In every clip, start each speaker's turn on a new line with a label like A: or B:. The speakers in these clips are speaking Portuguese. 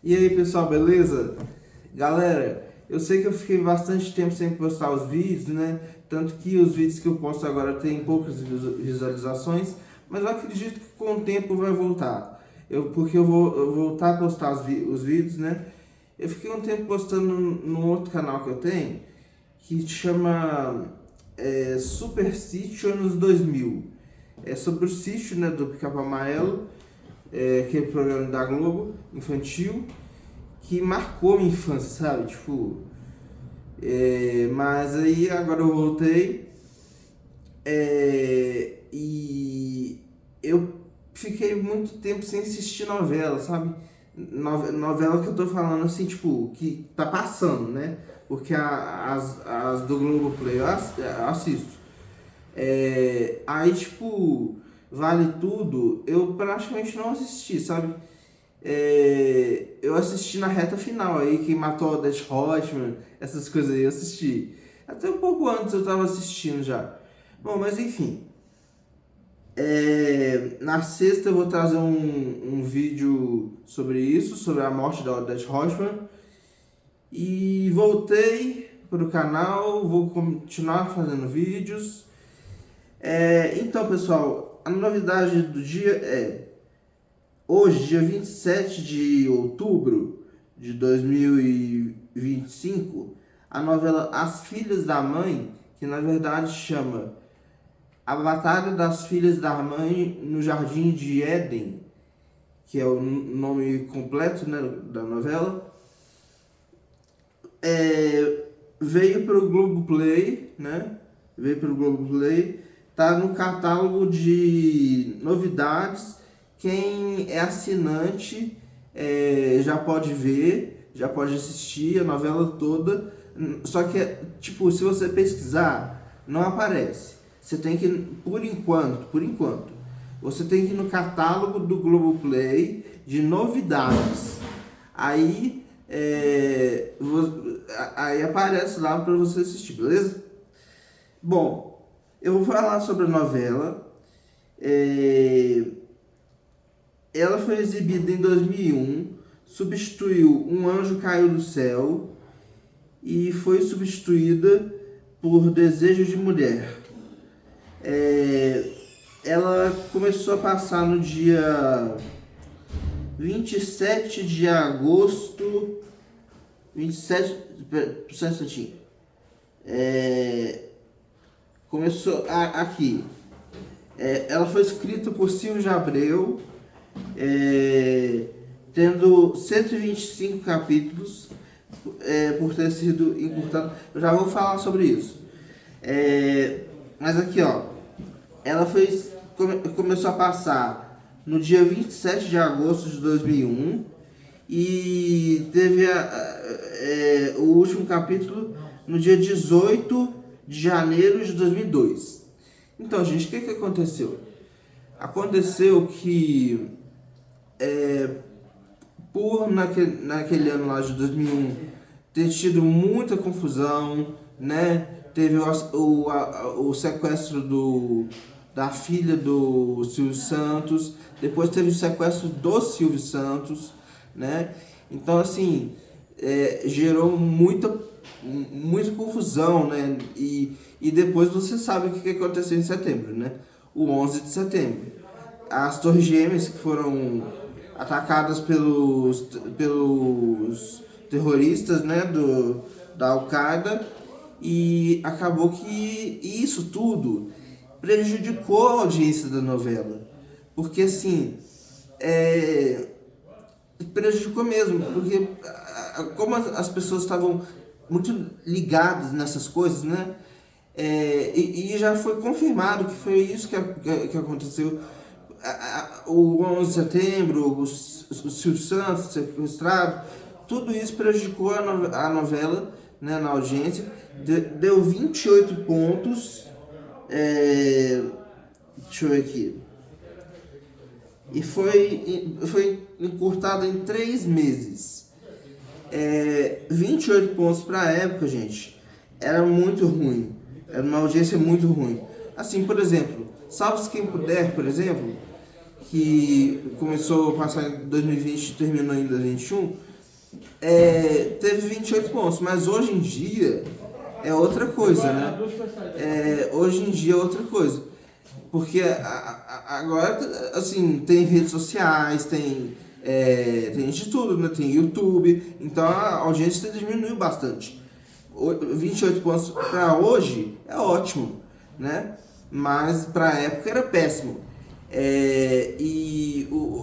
A: E aí pessoal, beleza? Galera, eu sei que eu fiquei bastante tempo sem postar os vídeos, né? Tanto que os vídeos que eu posto agora tem poucas visualizações, mas eu acredito que com o tempo vai voltar. Porque eu vou voltar a postar os vídeos, né? Eu fiquei um tempo postando no outro canal que eu tenho, que chama Super Sítio Anos 2000. É sobre o sítio, né, do Pica-Pau Amarelo, aquele programa da Globo, infantil, que marcou minha infância, sabe? Tipo, mas aí agora eu voltei e eu fiquei muito tempo sem assistir novela, sabe? Novela que eu tô falando assim, tipo, que tá passando, né? Porque as do Globoplay eu assisto. Aí, tipo, Vale Tudo, eu praticamente não assisti, sabe? Eu assisti na reta final aí, quem matou o Odete Roitman, essas coisas aí eu assisti. Até um pouco antes eu tava assistindo já. Bom, mas enfim. Na sexta eu vou trazer um vídeo sobre isso, sobre a morte da Odete Roitman. E voltei pro canal, vou continuar fazendo vídeos. Então, pessoal, a novidade do dia hoje, dia 27 de outubro de 2025, a novela As Filhas da Mãe, que na verdade chama A Batalha das Filhas da Mãe no Jardim de Éden, que é o nome completo, né, da novela, veio para o Globoplay, né? Veio para o Globoplay, tá no catálogo de novidades. Quem é assinante já pode ver, já pode assistir a novela toda. Só que, tipo, se você pesquisar, não aparece. Você tem que, por enquanto, você tem que ir no catálogo do Globoplay de novidades. Aí, aí aparece lá para você assistir, beleza? Bom, eu vou falar sobre a novela. Ela foi exibida em 2001, substituiu Um Anjo Caiu do Céu e foi substituída por Desejo de Mulher. Ela começou a passar no dia 27 de agosto. 27. Só um instantinho. Começou aqui. Ela foi escrita por Silvio de Abreu, tendo 125 capítulos, por ter sido encurtado. Eu já vou falar sobre isso. Mas aqui, ó, ela começou a passar no dia 27 de agosto de 2001 e teve o último capítulo no dia 18 de janeiro de 2002. Então, gente, o que aconteceu? Aconteceu que por naquele ano lá de 2001 ter tido muita confusão, né? Teve o sequestro da filha do Silvio Santos, depois teve o sequestro do Silvio Santos, né? Então, assim, gerou muita confusão, né? E depois você sabe o que aconteceu em setembro, né? O 11 de setembro. As Torres Gêmeas que foram atacadas pelos terroristas, né? Da Al-Qaeda, e acabou que isso tudo prejudicou a audiência da novela. Porque, assim, prejudicou mesmo, porque como as pessoas estavam muito ligadas nessas coisas, né? E já foi confirmado que foi isso que aconteceu. O 11 de setembro, o Silvio Santos sequestrado, tudo isso prejudicou a novela, né, na audiência. Deu 28 pontos. Deixa eu ver aqui. E foi encurtado em 3 meses. 28 pontos pra época, gente, era muito ruim. Era uma audiência muito ruim. Assim, por exemplo, Salve-se Quem Puder, por exemplo, que começou a passar em 2020 e terminou em 2021, teve 28 pontos, mas hoje em dia é outra coisa, né? Hoje em dia é outra coisa. Porque agora, assim, tem redes sociais, tem de tudo, né? Tem YouTube, então a audiência diminuiu bastante. 28 pontos para hoje é ótimo, né? Mas para a época era péssimo.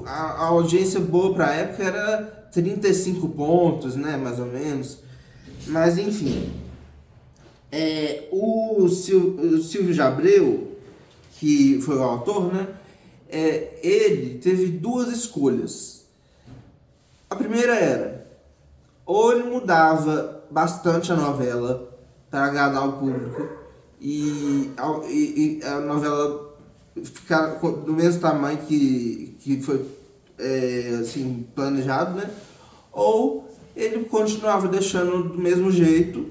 A: A audiência boa para a época era 35 pontos, né? Mais ou menos. Mas enfim, o Silvio de Abreu, que foi o autor, né? Ele teve duas escolhas. A primeira era, ou ele mudava bastante a novela para agradar o público e a novela ficar do mesmo tamanho que foi assim, planejado, né? Ou ele continuava deixando do mesmo jeito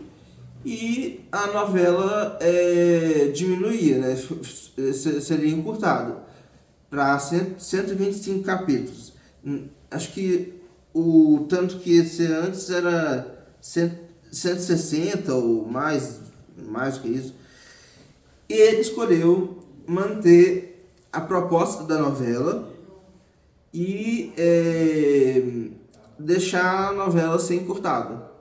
A: e a novela diminuía, né? Seria encurtada para 125 capítulos. Acho que o tanto que ia ser antes era 160 ou mais do que isso. E ele escolheu manter a proposta da novela e deixar a novela ser encurtada.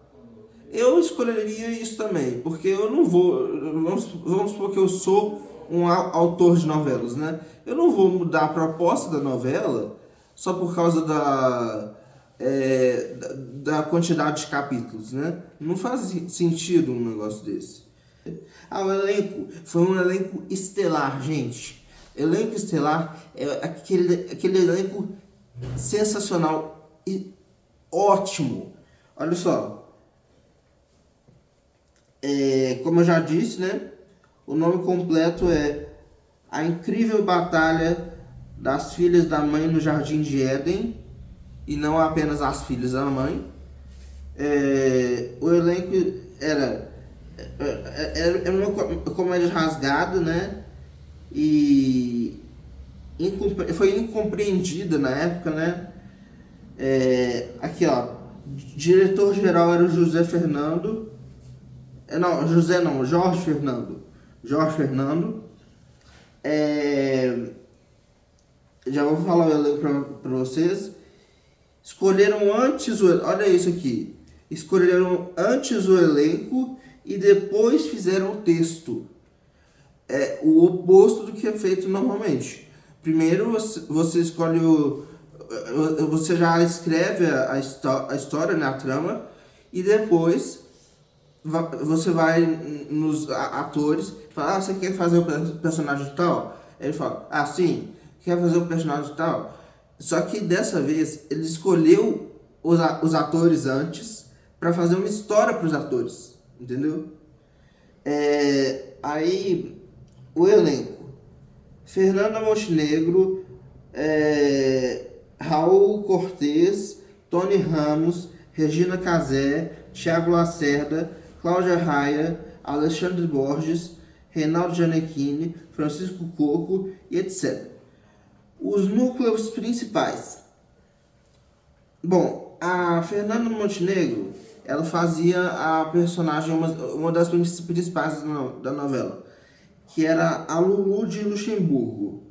A: Eu escolheria isso também, porque eu não vou... Vamos supor que eu sou um autor de novelas, né? Eu não vou mudar a proposta da novela só por causa da quantidade de capítulos, né? Não faz sentido um negócio desse. O elenco foi um elenco estelar, gente. Elenco estelar é aquele elenco sensacional e ótimo. Olha só. Como eu já disse, né? O nome completo é A Incrível Batalha das Filhas da Mãe no Jardim de Éden, e não apenas as filhas da mãe. O elenco era uma comédia rasgada, né? E foi incompreendida na época, né? Aqui, ó. Diretor-geral era o José Fernando. Jorge Fernando. Já vou falar o elenco para vocês. Escolheram antes olha isso aqui. Escolheram antes o elenco e depois fizeram o texto. O oposto do que é feito normalmente. Primeiro você escolhe você já escreve a história, né, a trama, e depois você vai nos atores e fala, você quer fazer o personagem tal? Ele fala, sim, quer fazer o personagem tal? Só que dessa vez ele escolheu os atores antes para fazer uma história para os atores, entendeu? Aí o elenco: Fernanda Montenegro, Raul Cortez, Tony Ramos, Regina Casé, Thiago Lacerda, Cláudia Raia, Alexandre Borges, Reinaldo Gianecchini, Francisco Coco e etc. Os núcleos principais. Bom, a Fernanda Montenegro, ela fazia a personagem, uma das principais da novela, que era a Lulu de Luxemburgo.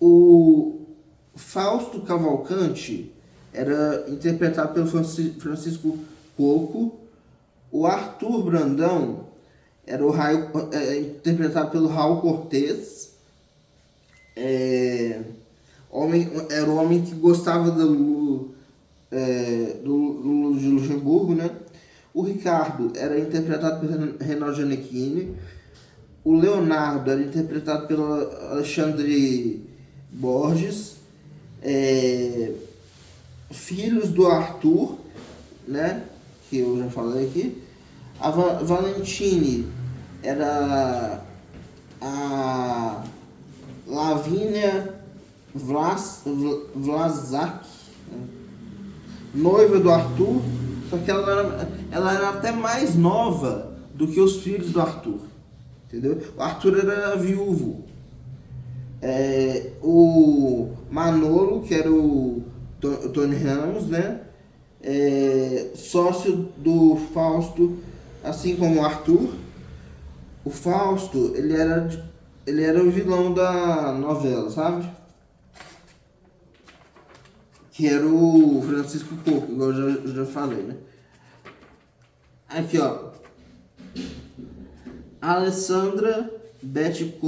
A: O Fausto Cavalcante era interpretado pelo Francisco Coco. O Arthur Brandão era interpretado pelo Raul Cortez. Era o homem que gostava do Lulu de Luxemburgo, né? O Ricardo era interpretado pelo Reinaldo Gianecchini. O Leonardo era interpretado pelo Alexandre Borges. Filhos do Arthur, né? Que eu já falei aqui. A Valentine era a Lavínia Vlasak, noiva do Arthur, só que ela era até mais nova do que os filhos do Arthur, entendeu? O Arthur era viúvo. O Manolo, que era o Tony Ramos, né? Sócio do Fausto, assim como o Arthur. O Fausto, ele era o vilão da novela, sabe? Que era o Francisco Porco, igual eu já falei, né? Aqui, ó. Alessandra, Beth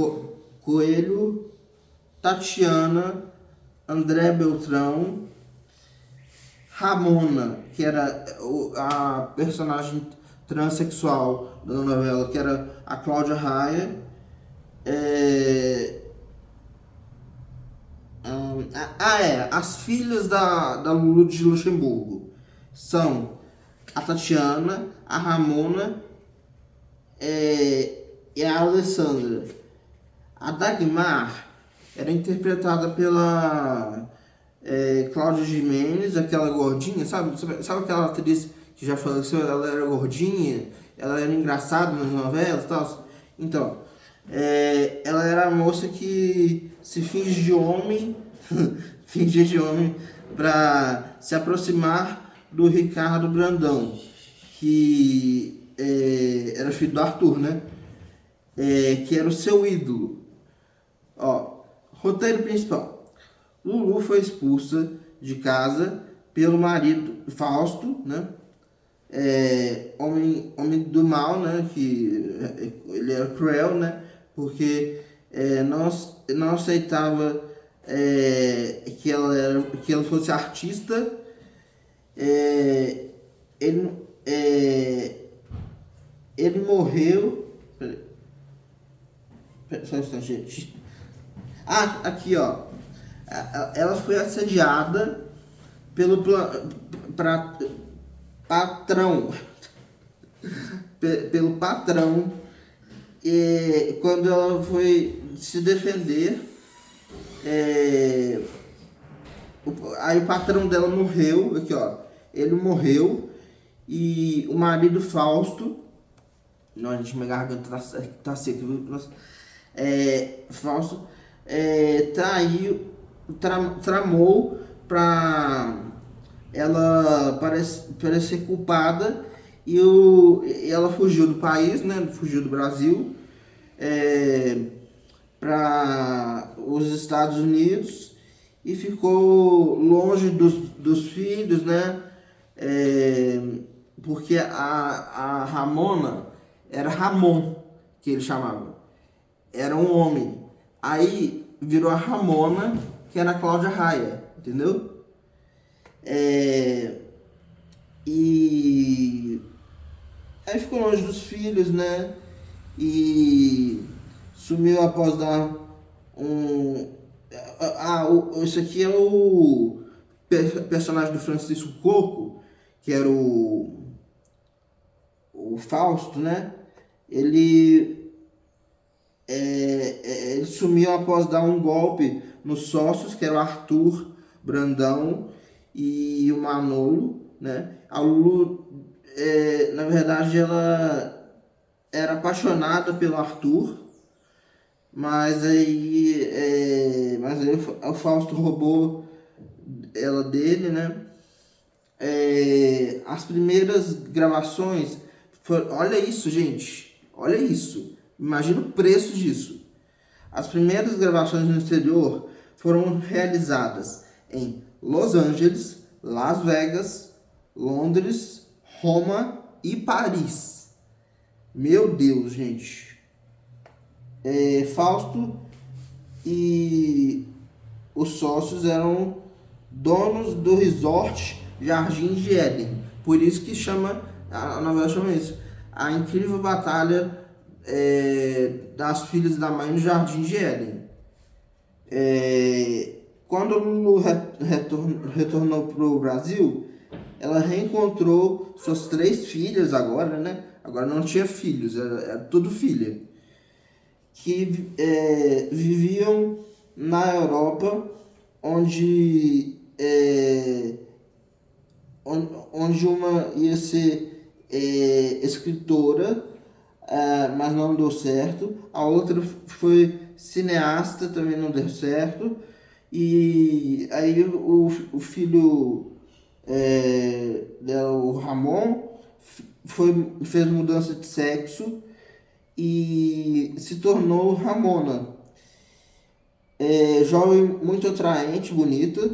A: Coelho, Tatiana, André Beltrão, Ramona, que era a personagem transexual da novela, que era a Cláudia Raia. As filhas da Lulu de Luxemburgo são a Tatiana, a Ramona e a Alessandra. A Dagmar era interpretada pela Cláudia Gimenez, aquela gordinha, sabe aquela atriz que já faleceu? Ela era gordinha, ela era engraçada nas novelas e tal. Então, ela era a moça que se finge de homem, fingia de homem para se aproximar do Ricardo Brandão, que era filho do Arthur, né? Que era o seu ídolo. Ó, roteiro principal. Lulu foi expulsa de casa pelo marido Fausto, né? Homem do mal, né? Que ele era cruel, né? Porque não aceitava que ela fosse artista. Ele, ele morreu. Peraí, só um instante, gente. Aqui, ó. Ela foi assediada pelo patrão. Pelo patrão. E quando ela foi se defender, aí o patrão dela morreu. Aqui, ó. Ele morreu. E o marido Fausto. Não, gente, minha garganta tá seca, viu? Nossa. Fausto tramou pra ela parecer culpada e ela fugiu do país, né? Fugiu do Brasil para os Estados Unidos e ficou longe dos filhos, né? Porque a Ramona era Ramon, que ele chamava. Era um homem. Aí virou a Ramona, que era a Cláudia Raia, entendeu? E aí ficou longe dos filhos, né? E sumiu após dar esse aqui é o personagem do Francisco Coco, que era o Fausto, né? Ele sumiu após dar um golpe nos sócios, que era o Arthur Brandão e o Manolo, né? A Lulu, na verdade, ela era apaixonada pelo Arthur, mas aí o Fausto roubou ela dele, né? As primeiras gravações olha isso, gente, olha isso, imagina o preço disso. As primeiras gravações no exterior foram realizadas em Los Angeles, Las Vegas, Londres, Roma e Paris. Meu Deus, gente. Fausto e os sócios eram donos do resort Jardim de Éden. Por isso que a novela chama isso. A incrível batalha das filhas da mãe no Jardim de Éden. Quando Lulu retornou para o Brasil, ela reencontrou suas 3 filhas agora, né? Agora não tinha filhos, era tudo filha. Que viviam na Europa, onde uma ia ser escritora, mas não deu certo. A outra foi cineasta, também não deu certo. E aí o filho dela, o Ramon, fez mudança de sexo e se tornou Ramona. Jovem, muito atraente, bonita.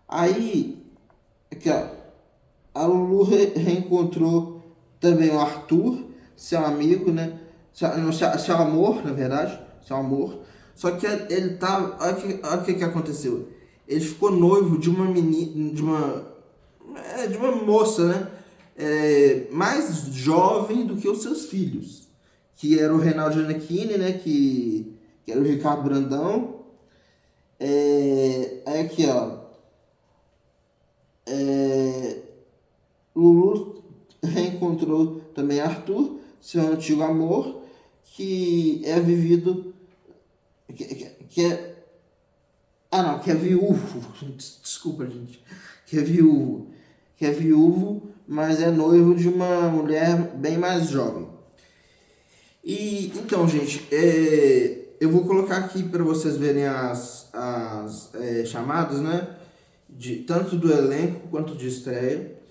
A: Aí, aqui, ó, a Lulu reencontrou também o Arthur, seu amigo, né? Seu amor, na verdade, seu amor. Só que ele tá, olha o que aconteceu. Ele ficou noivo de uma menina, de uma moça, né? Mais jovem do que os seus filhos, que era o Reinaldo Gianecchini, né? Que era o Ricardo Brandão. Aí aqui, ó. Lulu reencontrou também Arthur, seu antigo amor, que é vivido. Que é viúvo. Desculpa, gente. Que é viúvo, mas é noivo de uma mulher bem mais jovem. E então, gente, eu vou colocar aqui para vocês verem as chamadas, né? Tanto do elenco quanto de estreia.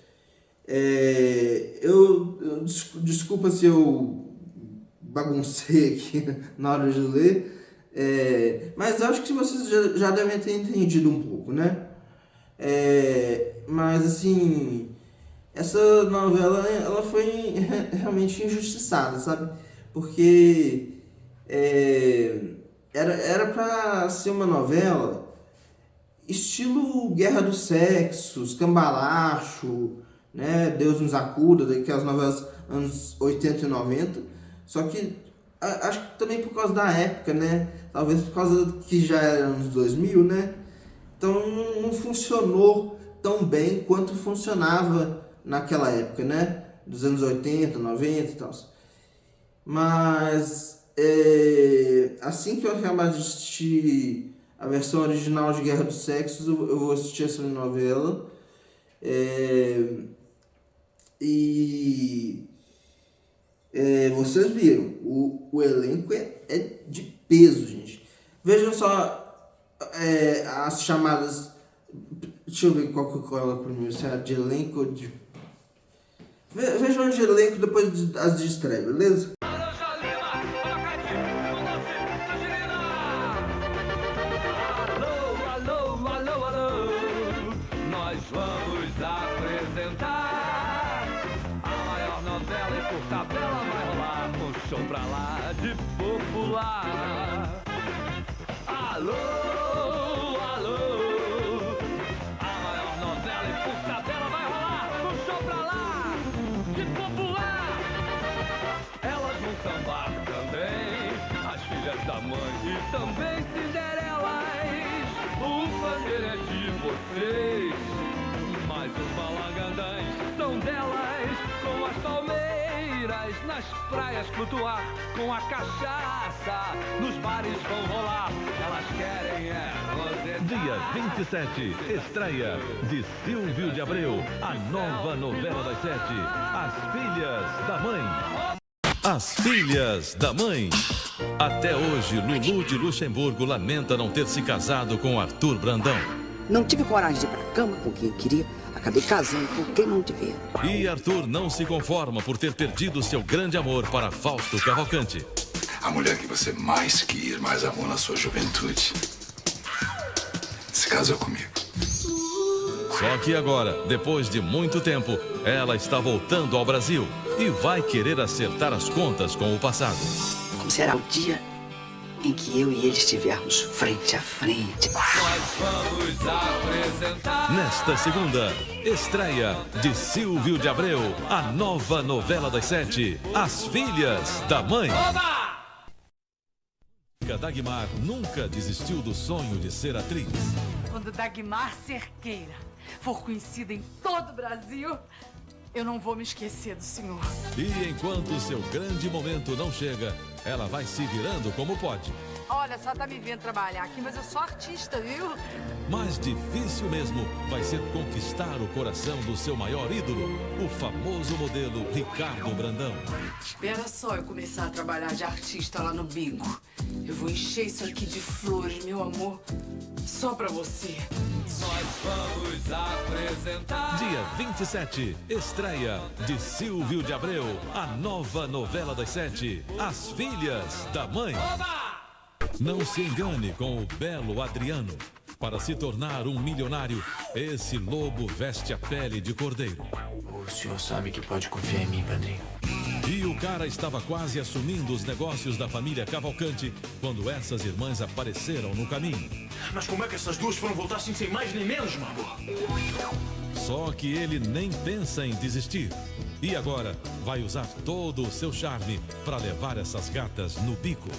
A: Desculpa se eu baguncei aqui na hora de ler, mas eu acho que vocês já devem ter entendido um pouco, né? Mas assim, essa novela ela foi realmente injustiçada, sabe? Porque era pra ser uma novela estilo Guerra dos Sexos, Cambalacho, né? Deus nos acuda, daquelas novelas anos 80 e 90. Só que acho que também por causa da época, né? Talvez por causa que já era anos 2000, né? Então não funcionou tão bem quanto funcionava naquela época, né? Dos anos 80, 90 e tal. Mas assim que eu acabar de assistir a versão original de Guerra dos Sexos, eu vou assistir essa novela. Vocês viram, o elenco é de peso, gente. Vejam só as chamadas. Deixa eu ver qual que eu coloco primeiro, se é de elenco ou de. Vejam de elenco depois as de estreia, beleza?
B: Pra lá de popular. Alô, alô, a maior novela e puxadela vai rolar. Puxou pra lá de popular. Elas vão sambar também, as filhas da mãe e também Cinderelas. O pandeiro é de vocês, mas os balangandãs são delas. Com as palmeiras nas praias flutuar, com a cachaça nos bares vão rolar. Elas querem
C: Dia 27, estreia de Silvio de Abreu, a nova novela das 7, As Filhas da Mãe. As Filhas da Mãe. Até hoje, Lulu de Luxemburgo lamenta não ter se casado com Arthur Brandão.
D: Não tive coragem de ir pra cama com quem eu queria. Acabei casando com quem não devia.
C: E Arthur não se conforma por ter perdido seu grande amor para Fausto Cavalcante.
E: A mulher que você mais quis, mais amou na sua juventude, se casou comigo.
C: Só que agora, depois de muito tempo, ela está voltando ao Brasil e vai querer acertar as contas com o passado.
D: Como será o dia em que eu e ele estivermos frente a frente?
B: Nós vamos apresentar.
C: Nesta segunda, estreia de Silvio de Abreu, a nova novela das 7, As Filhas da Mãe.
B: Oba!
C: Dagmar nunca desistiu do sonho de ser atriz.
F: Quando Dagmar Cerqueira for conhecida em todo o Brasil, eu não vou me esquecer do senhor.
C: E enquanto seu grande momento não chega, ela vai se virando como pode.
F: Olha, só tá me vendo trabalhar aqui, mas eu sou artista, viu?
C: Mais difícil mesmo vai ser conquistar o coração do seu maior ídolo, o famoso modelo Ricardo Brandão.
F: Espera só eu começar a trabalhar de artista lá no bingo. Eu vou encher isso aqui de flores, meu amor. Só pra você.
B: Nós vamos apresentar.
C: Dia 27, estreia de Silvio de Abreu, a nova novela das 7, As Filhas da Mãe. Não se engane com o belo Adriano. Para se tornar um milionário, esse lobo veste a pele de cordeiro.
G: O senhor sabe que pode confiar em mim, padrinho.
C: E o cara estava quase assumindo os negócios da família Cavalcante quando essas irmãs apareceram no caminho.
G: Mas como é que essas duas foram voltar assim sem mais nem menos, Mago?
C: Só que ele nem pensa em desistir. E agora vai usar todo o seu charme para levar essas gatas no bico.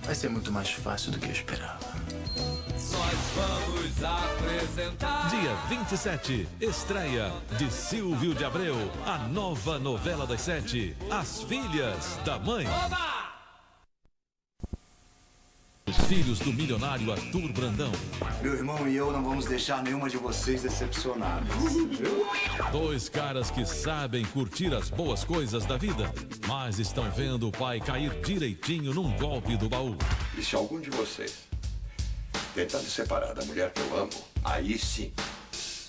G: Vai ser muito mais fácil do que eu esperava.
B: Nós vamos apresentar.
C: Dia 27, estreia de Silvio de Abreu, a nova novela das 7, As Filhas da Mãe. Os filhos do milionário Arthur Brandão.
H: Meu irmão e eu não vamos deixar nenhuma de vocês decepcionados.
C: Dois caras que sabem curtir as boas coisas da vida, mas estão vendo o pai cair direitinho num golpe do baú.
E: E se algum de vocês tentar me separar da mulher que eu amo, aí sim,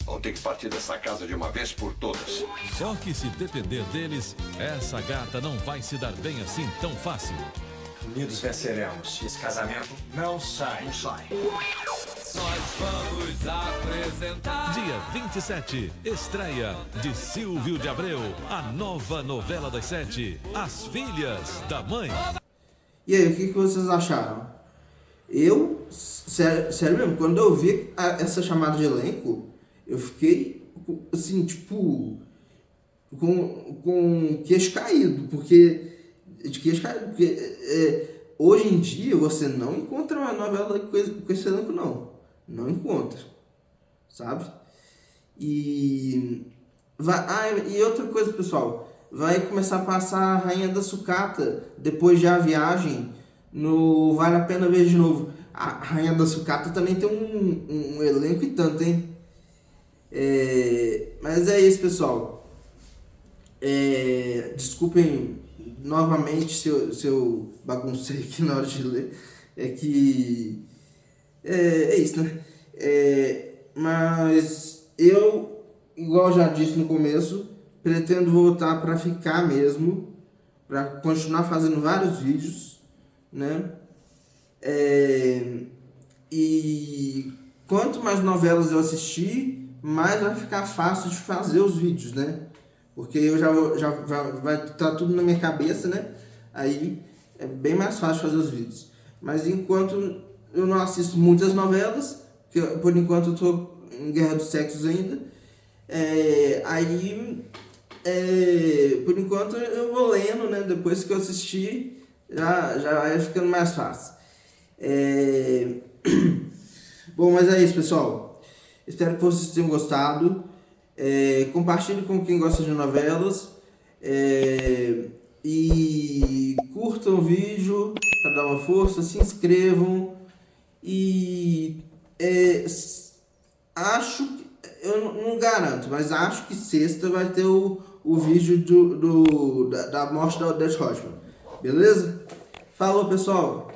E: vão ter que partir dessa casa de uma vez por todas.
C: Só que se depender deles, essa gata não vai se dar bem assim tão fácil.
I: Unidos venceremos. Esse casamento não sai.
H: Não sai.
B: Nós vamos apresentar.
C: Dia 27, estreia de Silvio de Abreu, a nova novela das 7, As Filhas da Mãe.
A: E aí, o que vocês acharam? Eu, sério mesmo, quando eu vi essa chamada de elenco, eu fiquei, assim, tipo, com queixo caído, porque hoje em dia você não encontra uma novela com esse elenco, não encontra, sabe? E outra coisa, pessoal, vai começar a passar a Rainha da Sucata depois de A Viagem no Vale a Pena Ver de Novo. A Rainha da Sucata também tem um elenco e tanto, hein? Mas é isso, pessoal. Desculpem novamente se eu baguncei aqui na hora de ler. É isso, né? Mas eu, igual já disse no começo, pretendo voltar para ficar mesmo, para continuar fazendo vários vídeos, né? E quanto mais novelas eu assistir, mais vai ficar fácil de fazer os vídeos, né? Porque eu já vai estar tudo na minha cabeça, né? Aí é bem mais fácil fazer os vídeos. Mas enquanto eu não assisto muitas novelas, que por enquanto eu tô em Guerra dos Sexos ainda, por enquanto eu vou lendo, né? Depois que eu assistir, já vai ficando mais fácil. Bom, mas é isso, pessoal. Espero que vocês tenham gostado. Compartilhe com quem gosta de novelas. E curtam o vídeo para dar uma força. Se inscrevam. E acho que, eu não garanto, mas acho que sexta vai ter o vídeo da morte da Odete Roitman. Beleza? Falou, pessoal!